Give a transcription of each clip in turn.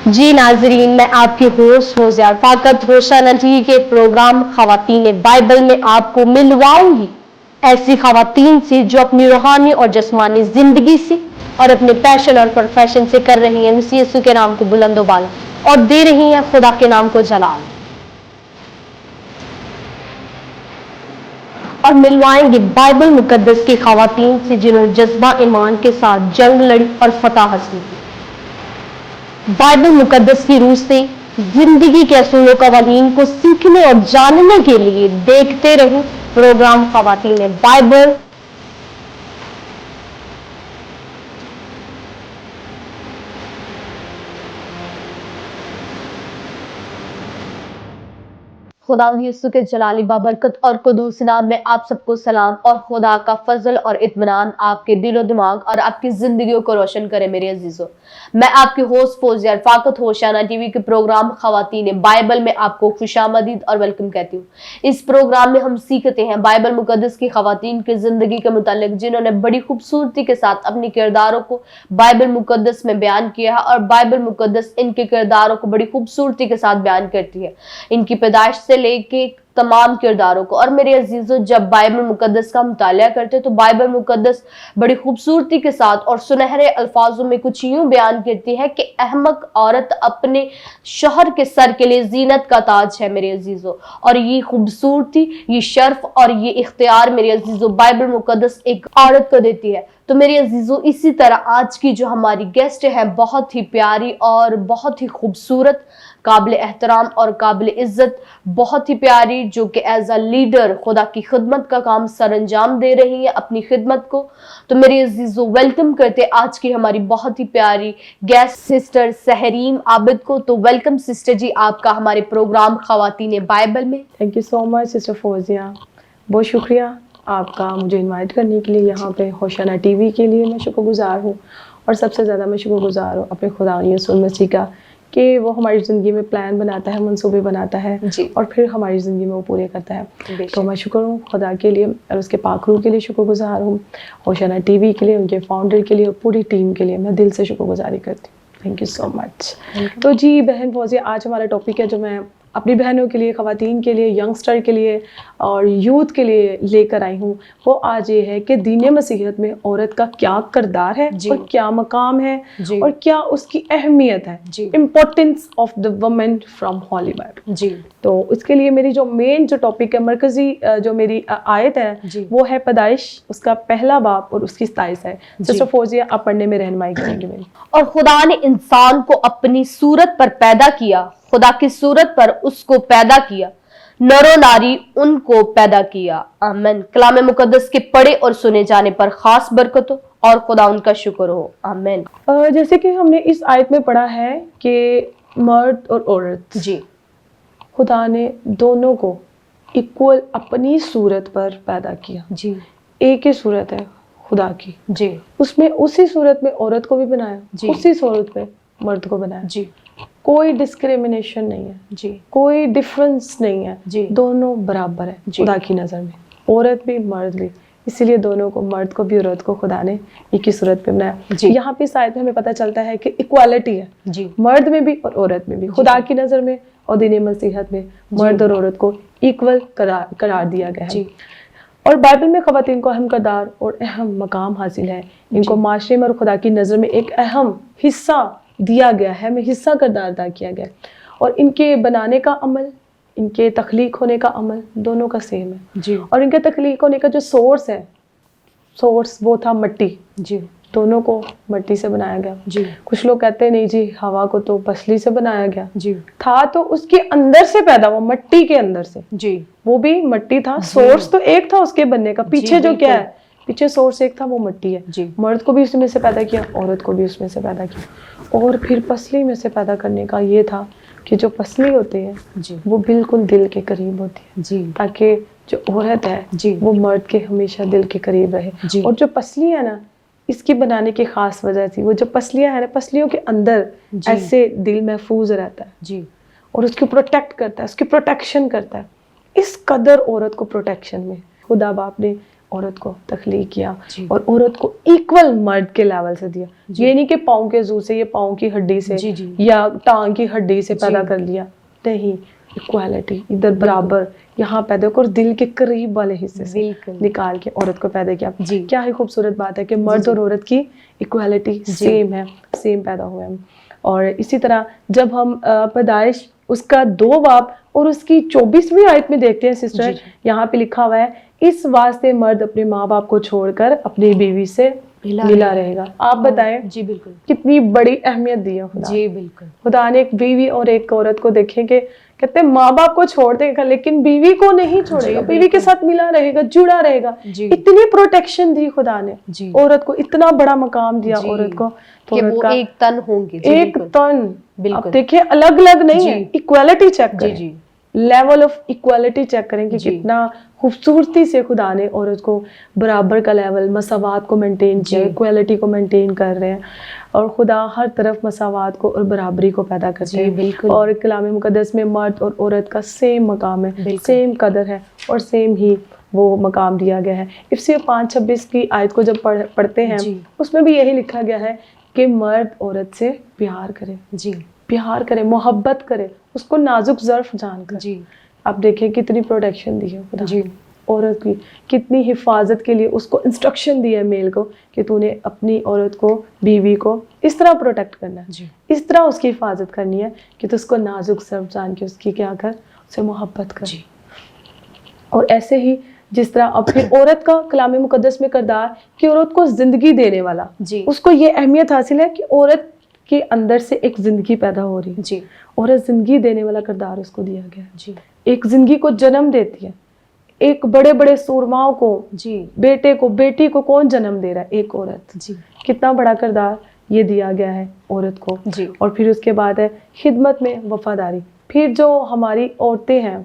جی ناظرین، میں آپ کی ہوسٹ ہوزیار فاقت ہوشانہ ٹی کے پروگرام خواتین بائبل میں آپ کو ملواؤں گی ایسی خواتین سے جو اپنی روحانی اور جسمانی زندگی سے اور اپنے پیشن اور پروفیشن سے کر رہی ہیں مسیح یسوع کے نام کو بلند و بالا اور دے رہی ہیں خدا کے نام کو جلال، اور ملوائیں گے بائبل مقدس کی خواتین سے جنہوں نے جذبہ ایمان کے ساتھ جنگ لڑی اور فتح حاصل کی۔ بائبل مقدس کی روح سے زندگی کے اصول و قوانین کو سیکھنے اور جاننے کے لیے دیکھتے رہیں پروگرام خواتین بائبل۔ خدا یسوع کے جلالی بابرکت اور قدوس نام میں آپ سب کو سلام، اور خدا کا فضل اور اطمینان آپ کے دل و دماغ اور آپ کی زندگیوں کو روشن کرے میرے عزیزوں۔ میں آپ کی ہوسٹ فوزیہ فاقت ہوشانہ ٹی وی کے پروگرام خواتین بائبل میں آپ کو خوش آمدید اور ویلکم کہتی ہوں۔ اس پروگرام میں ہم سیکھتے ہیں بائبل مقدس کی خواتین کی زندگی کے متعلق جنہوں نے بڑی خوبصورتی کے ساتھ اپنی کرداروں کو بائبل مقدس میں بیان کیا ہے، اور بائبل مقدس ان کے کرداروں کو بڑی خوبصورتی کے ساتھ بیان کرتی ہے، ان کی پیدائش سے لے کے تمام کرداروں کو۔ اور میرے عزیزوں، جب بائبل مقدس کا مطالعہ کرتے تو بائبل مقدس بڑی خوبصورتی کے ساتھ اور سنہرے الفاظوں میں کچھ یوں بیان کرتی ہے کہ احمق عورت اپنے شوہر کے سر کے لیے زینت کا تاج ہے میرے عزیزوں، اور یہ خوبصورتی، یہ شرف اور یہ اختیار میرے عزیزوں بائبل مقدس ایک عورت کو دیتی ہے۔ تو میرے عزیزوں، اسی طرح آج کی جو ہماری گیسٹ ہے بہت ہی پیاری اور بہت ہی خوبصورت، قابل احترام اور قابل عزت، بہت ہی پیاری، جو کہ ایز اے لیڈر خدا کی خدمت کا کام سر انجام دے رہی ہیں اپنی خدمت کو۔ تو میرے عزیزوں، ویلکم کرتے آج کی ہماری بہت ہی پیاری گیسٹ سسٹر سحرین عابد کو۔ تو ویلکم سسٹر جی آپ کا ہمارے پروگرام خواتین بائبل میں۔ Thank you so much sister Fauzia, بہت شکریہ آپ کا مجھے انوائٹ کرنے کے لیے یہاں پہ ہوشانہ ٹی وی کے لیے۔ میں شکر گزار ہوں، اور سب سے زیادہ میں شکر گزار ہوں اپنے خدا یسوع مسیح کا کہ وہ ہماری زندگی میں پلان بناتا ہے، منصوبے بناتا ہے، اور پھر ہماری زندگی میں وہ پورے کرتا ہے۔ تو میں شکر ہوں خدا کے لیے اور اس کے پاک روح کے لیے شکر گزار ہوں، ہوشانہ ٹی وی کے لیے، ان کے فاؤنڈر کے لیے اور پوری ٹیم کے لیے میں دل سے شکر گزاری کرتی ہوں۔ تھینک یو سو مچ۔ تو جی بہن فوزیہ، آج ہمارا ٹاپک ہے جو میں اپنی بہنوں کے لیے، خواتین کے لیے، ینگسٹر کے لیے اور یوتھ کے لیے لے کر آئی ہوں، وہ آج یہ ہے کہ دین مسیحیت میں عورت کا کیا کردار ہے اور کیا مقام ہے اور کیا اس کی اہمیت ہے، importance of the woman from holy Bible. تو اس کے لیے میری جو مین جو ٹاپک ہے، مرکزی جو میری آیت ہے وہ ہے پیدائش اس کا پہلا باب اور اس کی 27 ہے۔ سسٹر فوزیہ آپ پڑھنے میں رہنمائی کریں گے میری۔ اور خدا نے انسان کو اپنی صورت پر پیدا کیا، خدا کی صورت پر اس کو پیدا کیا، نر و ناری ان کو پیدا کیا۔ آمین۔ کلام مقدس کے پڑھے اور سنے جانے پر خاص برکت ہو اور خدا ان کا شکر ہو۔ آمین۔ جیسے کہ ہم نے اس آیت میں پڑھا ہے کہ مرد اور عورت، خدا نے دونوں کو ایکول اپنی صورت پر پیدا کیا۔ ایک ہی صورت ہے خدا کی، اس میں اسی صورت میں عورت کو بھی بنایا، اسی صورت میں مرد کو بنایا۔ کوئی ڈسکریمنیشن نہیں ہے، کوئی ڈفرنس نہیں ہے، دونوں برابر ہیں خدا کی نظر میں، عورت بھی مرد بھی۔ اسی لیے دونوں کو، مرد کو بھی عورت کو خدا نے ایک ہی صورت پہ بنایا۔ یہاں پہ اس آیت میں ہمیں پتہ چلتا ہے کہ ایکوالٹی ہے مرد میں بھی اور عورت میں بھی، خدا کی نظر میں اور دین مسیحیت میں مرد اور عورت کو ایکول قرار دیا گیا ہے۔ اور بائبل میں خواتین کو اہم کردار اور اہم مقام حاصل ہے، ان کو معاشرے میں اور خدا کی نظر میں ایک اہم حصہ دیا گیا ہے، میں حصہ کردار ادا کیا گیا، اور ان کے بنانے کا عمل، ان کے تخلیق ہونے کا عمل دونوں کا سیم ہے۔ اور ان کے تخلیق ہونے کا جو سورس ہے، سورس وہ تھا مٹی، دونوں کو مٹی سے بنایا گیا۔ کچھ لوگ کہتے ہیں نہیں جی ہوا کو تو پسلی سے بنایا گیا، تھا تو اس کے اندر سے پیدا ہوا، مٹی کے اندر سے، وہ بھی مٹی تھا، سورس تو ایک تھا اس کے بننے کا، پیچھے جو کیا ہے، پیچھے سورس ایک تھا وہ مٹی ہے۔ مرد کو بھی اس میں سے پیدا کیا، عورت کو بھی اس میں سے پیدا کیا، اور پھر پسلی میں سے پیدا کرنے کا یہ تھا کہ جو پسلی ہوتی ہے وہ بالکل دل کے قریب ہوتی ہے، تاکہ جو عورت ہے وہ مرد کے ہمیشہ دل کے قریب رہے۔ اور جو پسلی ہے نا، اس کی بنانے کی خاص وجہ تھی، وہ جو پسلیاں ہیں نا، پسلیوں کے اندر ایسے دل محفوظ رہتا ہے اور اس کی پروٹیکٹ کرتا ہے، اس کی پروٹیکشن کرتا ہے۔ اس قدر عورت کو پروٹیکشن میں خدا باپ نے عورت کو تخلیق کیا اور عورت کو ایکول مرد کے لیول سے دیا. یہ نہیں کہ پاؤں کے عضو سے یا پاؤں کی ہڈی سے یا ٹانگ کی ہڈی سے پیدا کر لیا, نہیں, ایکوالٹی ادھر برابر یہاں پیدا کر, دل کے قریب والے حصے سے نکال کے عورت کو پیدا کیا. کیا ہی خوبصورت بات ہے کہ مرد اور عورت کی ایکوالٹی سیم ہے, سیم پیدا ہوئے ہم. اور اسی طرح جب ہم پیدائش اس کا 2 باب اور اس کی 24ویں آیت میں دیکھتے ہیں سسٹر, یہاں پہ لکھا ہوا ہے اس واسطے مرد اپنے ماں باپ کو چھوڑ کر اپنی بیوی سے ملا رہے گا. آپ بتائیں بالکل کتنی بڑی اہمیت دی ہے خدا. بالکل. خدا نے ایک بیوی اور ایک عورت کو دیکھیں کہ کہتے ہیں ماں باپ کو چھوڑ دے گا لیکن بیوی کو نہیں چھوڑے گا, بیوی کے ساتھ ملا رہے گا, جڑا رہے گا. اتنی پروٹیکشن دی خدا نے عورت کو, اتنا بڑا مقام دیا عورت کو کہ وہ ایک تن ہوں گے. ایک تن. اب دیکھیں الگ الگ نہیں ہے, ایکوالٹی چیک کریں, لیول آف ایکوالٹی چیک کریں کہ کتنا خوبصورتی سے خدا نے عورت کو برابر کا لیول, مساوات کو مینٹین کیا, ایکوالٹی کو مینٹین کر رہے ہیں. اور خدا ہر طرف مساوات کو اور برابری کو پیدا کرتے ہیں. اور کلام مقدس میں مرد اور عورت کا سیم مقام ہے, سیم قدر ہے اور سیم ہی وہ مقام دیا گیا ہے. افسیہ 5:26 کی آیت کو جب پڑھتے ہیں اس میں بھی یہی لکھا گیا ہے کہ مرد عورت سے پیار کرے, پیار کرے, محبت کرے, اس کو نازک ظرف جان کر. اب دیکھیں کتنی پروٹیکشن دی ہے خدا عورت کی, کتنی حفاظت کے لیے اس کو انسٹرکشن دی ہے میل کو کہ تو نے اپنی عورت کو, بیوی کو اس طرح پروٹیکٹ کرنا ہے, اس طرح اس کی حفاظت کرنی ہے کہ تو اس کو نازک ظرف جان کے اس کی کیا کر, اسے محبت کر. اور ایسے ہی جس طرح اپنی عورت کا کلام مقدس میں کردار کہ عورت کو زندگی دینے والا, اس کو یہ اہمیت حاصل ہے کہ عورت کے اندر سے ایک زندگی پیدا ہو رہی ہے. عورت زندگی دینے والا کردار اس کو دیا گیا, ایک زندگی کو جنم دیتی ہے. ایک بڑے بڑے سورماؤں کو, بیٹے کو, بیٹی کو کون جنم دے رہا ہے, ایک عورت. کتنا بڑا کردار یہ دیا گیا ہے عورت کو. اور پھر اس کے بعد ہے خدمت میں وفاداری. پھر جو ہماری عورتیں ہیں,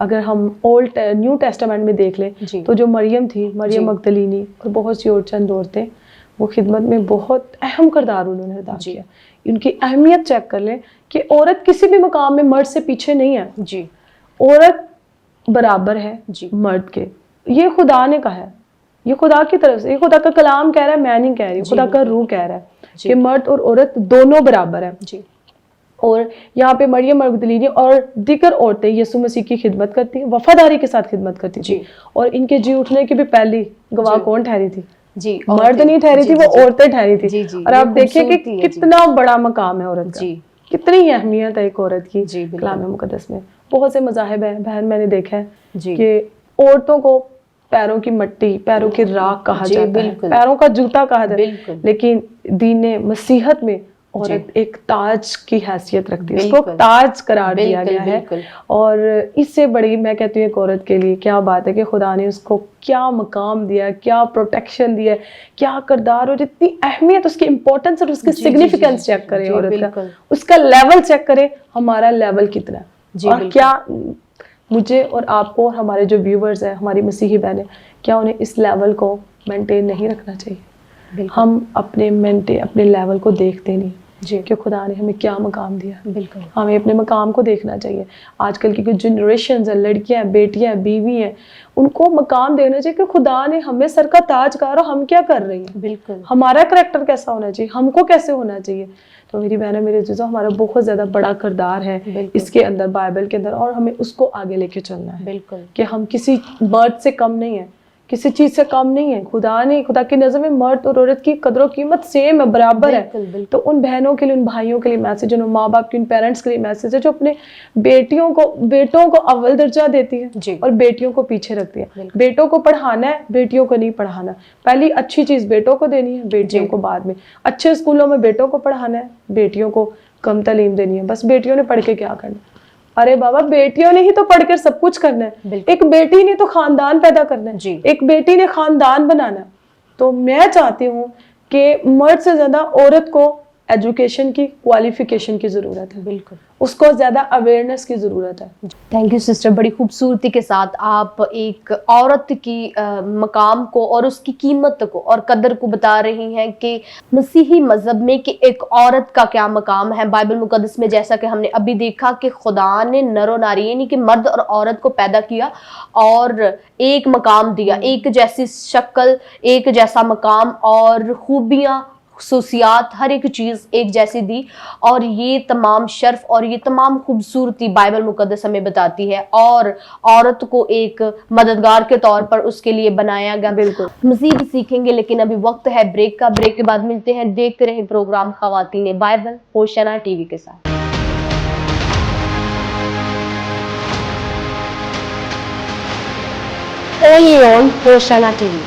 اگر ہم اولڈ نیو ٹیسٹامنٹ میں دیکھ لیں تو جو مریم تھی, مریم مگدلینی اور بہت سی اور چند عورتیں, وہ خدمت میں بہت اہم کردار انہوں نے ادا کیا. ان کی اہمیت چیک کر لیں کہ عورت کسی بھی مقام میں مرد سے پیچھے نہیں ہے. عورت برابر ہے مرد کے. یہ خدا نے کہا ہے, یہ خدا کی طرف سے, یہ خدا کا کلام کہہ رہا ہے, میں نہیں کہہ رہی, خدا کا روح کہہ رہا ہے کہ مرد اور عورت دونوں برابر ہیں. اور یہاں پہ مریم مگدلینی اور دیگر عورتیں یسوع مسیح کی خدمت کرتی ہیں, وفاداری کے ساتھ خدمت کرتی تھی. اور ان کے جی اٹھنے کی بھی پہلی گواہ کون ٹھہری تھی؟ مرد نہیں ٹھہری تھی, وہ عورتیں ٹھہری تھی. اور آپ دیکھیں کہ کتنا بڑا مقام ہے عورت کا, کتنی اہمیت ہے ایک عورت کی کلام مقدس میں. بہت سے مذاہب ہیں بہن, میں نے دیکھا ہے کہ عورتوں کو پیروں کی مٹی, پیروں کی راکھ کہا جاتا ہے, پیروں کا جوتا کہا جاتا ہے. لیکن دین مسیحت میں عورت ایک تاج کی حیثیت رکھتی ہے, اس کو تاج قرار دیا گیا ہے. اور اس سے بڑی میں کہتی ہوں ایک عورت کے لیے کیا بات ہے کہ خدا نے اس کو کیا مقام دیا, کیا پروٹیکشن دیا, کیا کردار, اور اتنی اہمیت, اس کی امپورٹنس اور اس کی سگنیفیکینس چیک کریں عورت کا, اس کا لیول چیک کریں, ہمارا لیول کتنا ہے. اور کیا مجھے اور آپ کو اور ہمارے جو ویورز ہیں, ہماری مسیحی بہنیں, کیا انہیں اس لیول کو مینٹین نہیں رکھنا چاہیے؟ ہم اپنے لیول کو دیکھتے نہیں کہ خدا نے ہمیں کیا مقام دیا. بالکل ہمیں اپنے مقام کو دیکھنا چاہیے. آج کل کی جو جنریشنز ہیں, لڑکیاں ہیں, بیٹیاں ہیں, بیوی ہیں, ان کو مقام دینا چاہیے کہ خدا نے ہمیں سر کا تاج کہا, اور ہم کیا کر رہی ہیں, بالکل ہمارا کریکٹر کیسا ہونا چاہیے, ہم کو کیسے ہونا چاہیے. تو میری بہنیں, میرے عزیزوں, ہمارا بہت زیادہ بڑا کردار ہے اس کے اندر, بائبل کے اندر, اور ہمیں اس کو آگے لے کے چلنا ہے. بالکل کہ ہم کسی مرد سے کم نہیں ہیں, کسی چیز سے کم نہیں ہے. خدا کی نظر میں مرد اور عورت کی قدر و قیمت سیم ہے, برابر ہے. تو ان بہنوں کے لیے, ان بھائیوں کے لیے میسج, ان ماں باپ کے, ان پیرنٹس کے لیے میسج ہے جو اپنے بیٹوں کو اول درجہ دیتی ہے اور بیٹیوں کو پیچھے رکھتی ہے. بیٹوں کو پڑھانا ہے, بیٹیوں کو نہیں پڑھانا. پہلی اچھی چیز بیٹوں کو دینی ہے, بیٹیوں کو بعد میں. اچھے اسکولوں میں بیٹوں کو پڑھانا ہے, بیٹیوں کو کم تعلیم دینی ہے. بس بیٹیوں نے پڑھ کے کیا کرنا؟ ارے بابا, بیٹیوں نے ہی تو پڑھ کر سب کچھ کرنا ہے. ایک بیٹی نے تو خاندان پیدا کرنا ہے, ایک بیٹی نے خاندان بنانا ہے. تو میں چاہتی ہوں کہ مرد سے زیادہ عورت کو ایجوکیشن کی کوالیفیکیشن کی ضرورت ہے, بالکل. اس کو زیادہ اویئرنیس کی ضرورت ہے. تھینک یو سسٹر, بڑی خوبصورتی کے ساتھ آپ ایک عورت کی مقام کو اور اس کی قیمت کو اور قدر کو بتا رہی ہیں کہ مسیحی مذہب میں کہ ایک عورت کا کیا مقام ہے. بائبل مقدس میں جیسا کہ ہم نے ابھی دیکھا کہ خدا نے نر و ناری یعنی کہ مرد اور عورت کو پیدا کیا اور ایک مقام دیا, ایک جیسی شکل, ایک جیسا مقام اور خوبیاں, خصوصیات, ہر ایک چیز ایک جیسی دی, اور یہ تمام شرف اور یہ تمام خوبصورتی بائبل مقدس ہمیں بتاتی ہے, اور عورت کو ایک مددگار کے طور پر اس کے لیے بنایا گیا. بالکل. مزید سیکھیں گے لیکن ابھی وقت ہے بریک کا. بریک کے بعد ملتے ہیں. دیکھتے رہیں پروگرام خواتین بائبل ہوشیانہ ٹی وی کے ساتھ. only on ہوشیانہ ٹی وی.